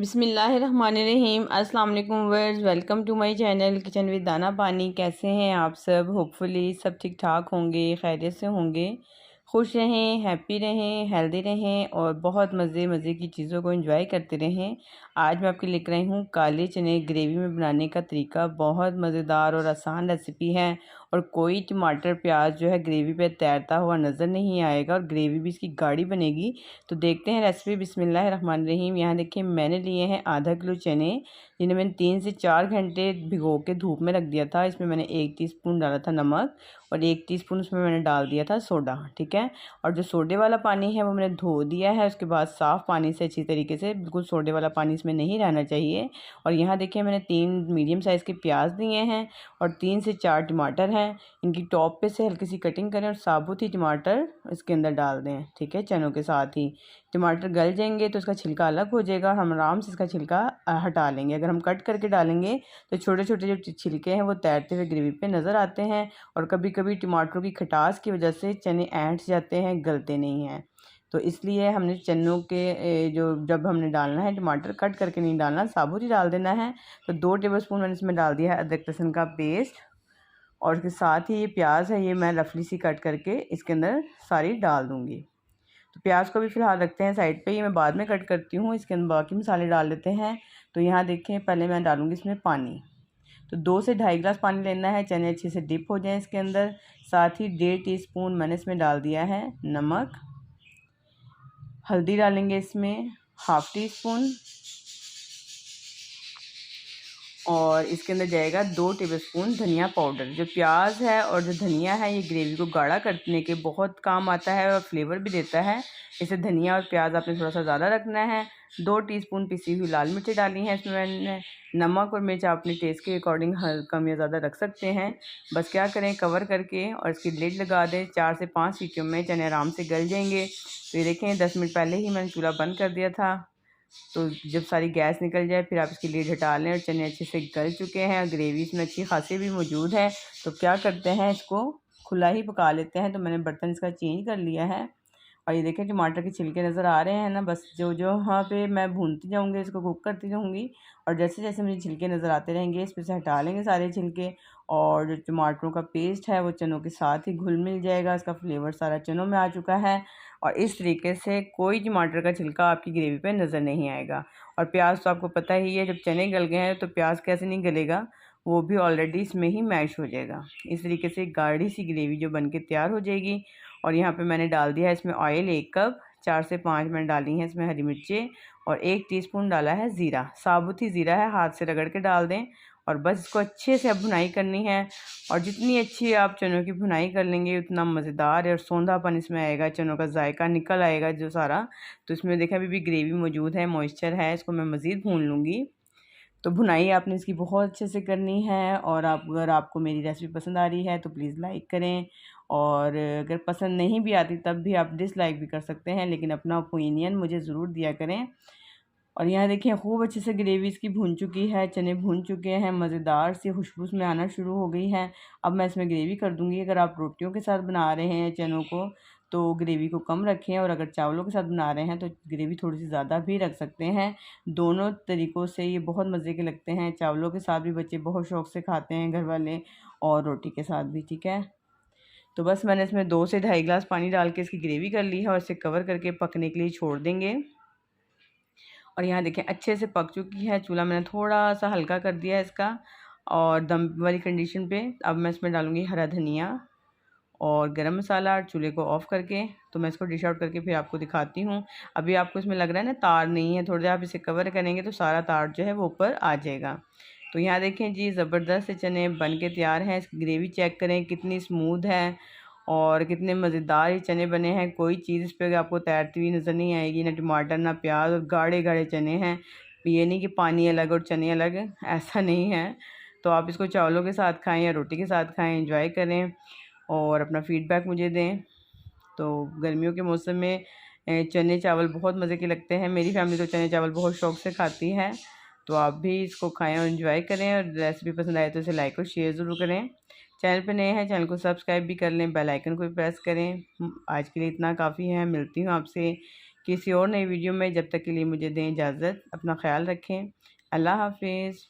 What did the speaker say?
बिस्मिल्लाहिर्रहमानिर्रहीम। अस्सलाम वालेकुम viewers, welcome to my channel kitchen with Dana Pani. कैसे हैं आप सब? होपफुली सब ठीक ठाक होंगे, खैरियत से होंगे, खुश रहें, हैप्पी रहें, हेल्दी रहें और बहुत मज़े की चीज़ों को एंजॉय करते रहें। आज मैं आपके लेकर आई हूँ काले चने ग्रेवी में बनाने का तरीका। बहुत मज़ेदार और आसान रेसिपी है और कोई टमाटर प्याज जो है ग्रेवी पे तैरता हुआ नज़र नहीं आएगा और ग्रेवी भी इसकी गाढ़ी बनेगी। तो देखते हैं रेसिपी। बिस्मिल्लाहिर्रहमानिर्रहीम। यहाँ देखिए मैंने लिए हैं आधा किलो चने, जिन्हें मैंने 3 से 4 घंटे भिगो के धूप में रख दिया था। इसमें मैंने 1 टीस्पून डाला था नमक और 1 टीस्पून उसमें मैंने डाल दिया था सोडा। ठीक है। और जो सोडे वाला पानी है वो मैंने धो दिया है। उसके बाद साफ़ पानी से अच्छी तरीके से, बिल्कुल सोडे वाला पानी इसमें नहीं रहना चाहिए। और यहाँ देखिए मैंने 3 मीडियम साइज़ के प्याज दिए हैं और 3 से 4 टमाटर हैं। इनकी टॉप पे से हल्की सी कटिंग करें और साबुत ही टमाटर इसके अंदर डाल दें। ठीक है, चनों के साथ ही। टमाटर गल जाएंगे तो इसका छिलका अलग हो जाएगा, हम आराम से इसका छिलका हटा लेंगे। अगर हम कट करके डालेंगे तो छोटे छोटे जो छिलके हैं वो तैरते हुए ग्रेवी पे नज़र आते हैं और कभी कभी टमाटरों की खटास की वजह से चने ऐंठ जाते हैं, गलते नहीं हैं। तो इसलिए हमने चनों के जो जब हमने डालना है टमाटर कट करके नहीं डालना, साबुत ही डाल देना है। तो 2 टेबलस्पून मैंने इसमें डाल दिया है अदरक लहसुन का पेस्ट और इसके साथ ही ये प्याज है, ये मैं रफली सी कट करके इसके अंदर सारी डाल दूँगी। तो प्याज को भी फ़िलहाल रखते हैं साइड पे, ये मैं बाद में कट करती हूँ। इसके अंदर बाकी मसाले डाल लेते हैं। तो यहाँ देखें पहले मैं डालूँगी इसमें पानी। तो 2 से ढाई गिलास पानी लेना है, चने अच्छे से डिप हो जाएं इसके अंदर। साथ ही 1.5 टीस्पून मैंने इसमें डाल दिया है नमक। हल्दी डालेंगे इसमें 1/2 टीस्पून और इसके अंदर जाएगा 2 टेबलस्पून धनिया पाउडर। जो प्याज है और जो धनिया है ये ग्रेवी को गाढ़ा करने के बहुत काम आता है और फ्लेवर भी देता है। इसे धनिया और प्याज आपने थोड़ा सा ज़्यादा रखना है। 2 टीस्पून पिसी हुई लाल मिर्ची डाली हैं इसमें मैंने। नमक और मिर्च अपने टेस्ट के अकॉर्डिंग कम या ज़्यादा रख सकते हैं। बस क्या करें, कवर करके और इसकी लिड लगा दें। 4 से 5 सीटियों में चने आराम से गल जाएंगे। तो ये देखें 10 मिनट पहले ही मैंने चूल्हा बंद कर दिया था। तो जब सारी गैस निकल जाए फिर आप इसकी लीड हटा लें और चने अच्छे से गल चुके हैं और ग्रेवी इसमें अच्छी खासी भी मौजूद है। तो क्या करते हैं, इसको खुला ही पका लेते हैं। तो मैंने बर्तन इसका चेंज कर लिया है और ये देखें टमाटर के छिलके नज़र आ रहे हैं ना। बस जो जो यहाँ पे मैं भूनती जाऊँगी, इसको कुक करती जाऊँगी और जैसे जैसे मुझे छिलके नज़र आते रहेंगे इस पर से हटा लेंगे सारे छिलके। और जो टमाटरों का पेस्ट है वो चनों के साथ ही घुल मिल जाएगा, इसका फ्लेवर सारा चनों में आ चुका है। और इस तरीके से कोई टमाटर का छिलका आपकी ग्रेवी पे नज़र नहीं आएगा। और प्याज तो आपको पता ही है, जब चने गल गए हैं तो प्याज कैसे नहीं गलेगा, वो भी ऑलरेडी इसमें ही मैश हो जाएगा। इस तरीके से गाढ़ी सी ग्रेवी जो बन के तैयार हो जाएगी। और यहाँ पे मैंने डाल दिया है इसमें ऑयल 1 कप, 4 से 5 मैंने डाली हैं इसमें हरी मिर्चें और 1 टीस्पून डाला है ज़ीरा। साबुत ही ज़ीरा है, हाथ से रगड़ के डाल दें। और बस इसको अच्छे से अब भुनाई करनी है। और जितनी अच्छी आप चनों की भुनाई कर लेंगे उतना मज़ेदार और सौंधापन इसमें आएगा, चनों का जायका निकल आएगा जो सारा। तो इसमें देखा अभी भी ग्रेवी मौजूद है, मॉइस्चर है, इसको मैं मज़ीद भून लूँगी। तो भुनाई आपने इसकी बहुत अच्छे से करनी है। और आप अगर आपको मेरी रेसिपी पसंद आ रही है तो प्लीज़ लाइक करें और अगर पसंद नहीं भी आती तब भी आप डिसलाइक भी कर सकते हैं, लेकिन अपना ओपिनियन मुझे ज़रूर दिया करें। और यहाँ देखिए खूब अच्छे से ग्रेवी इसकी भून चुकी है, चने भून चुके हैं, मज़ेदार सी खुशबू में आना शुरू हो गई है। अब मैं इसमें ग्रेवी कर दूँगी। अगर आप रोटियों के साथ बना रहे हैं चनों को तो ग्रेवी को कम रखें और अगर चावलों के साथ बना रहे हैं तो ग्रेवी थोड़ी सी ज़्यादा भी रख सकते हैं। दोनों तरीक़ों से ये बहुत मज़े के लगते हैं। चावलों के साथ भी बच्चे बहुत शौक़ से खाते हैं घर वाले, और रोटी के साथ भी। ठीक है। तो बस मैंने इसमें 2 से ढाई गिलास पानी डाल के इसकी ग्रेवी कर ली है और इसे कवर करके पकने के लिए छोड़ देंगे। और यहाँ देखें अच्छे से पक चुकी है। चूल्हा मैंने थोड़ा सा हल्का कर दिया है इसका और दम वाली कंडीशन पे। अब मैं इसमें डालूँगी हरा धनिया और गरम मसाला। और चूल्हे को ऑफ़ करके तो मैं इसको डिश आउट करके फिर आपको दिखाती हूँ। अभी आपको इसमें लग रहा है ना तार नहीं है, थोड़ी देर आप इसे कवर करेंगे तो सारा तार जो है वो ऊपर आ जाएगा। तो यहाँ देखें जी ज़बरदस्त से चने बन के तैयार हैं। इसकी ग्रेवी चेक करें कितनी स्मूथ है और कितने मज़ेदार ये चने बने हैं। कोई चीज़ इस पे आपको तैरती हुई नज़र नहीं आएगी, ना टमाटर ना प्याज, और गाढ़े गाढ़े चने हैं। ये नहीं कि पानी अलग और चने अलग, ऐसा नहीं है। तो आप इसको चावलों के साथ खाएं या रोटी के साथ खाएं, एंजॉय करें और अपना फ़ीडबैक मुझे दें। तो गर्मियों के मौसम में चने चावल बहुत मज़े के लगते हैं। मेरी फैमिली तो चने चावल बहुत शौक़ से खाती है। तो आप भी इसको खाएं और एंजॉय करें। और रेसिपी पसंद आए तो इसे लाइक और शेयर ज़रूर करें। चैनल पे नए हैं चैनल को सब्सक्राइब भी कर लें, बेल आइकन को भी प्रेस करें। आज के लिए इतना काफ़ी है। मिलती हूँ आपसे किसी और नई वीडियो में। जब तक के लिए मुझे दें इजाज़त। अपना ख्याल रखें। अल्लाह हाफिज़।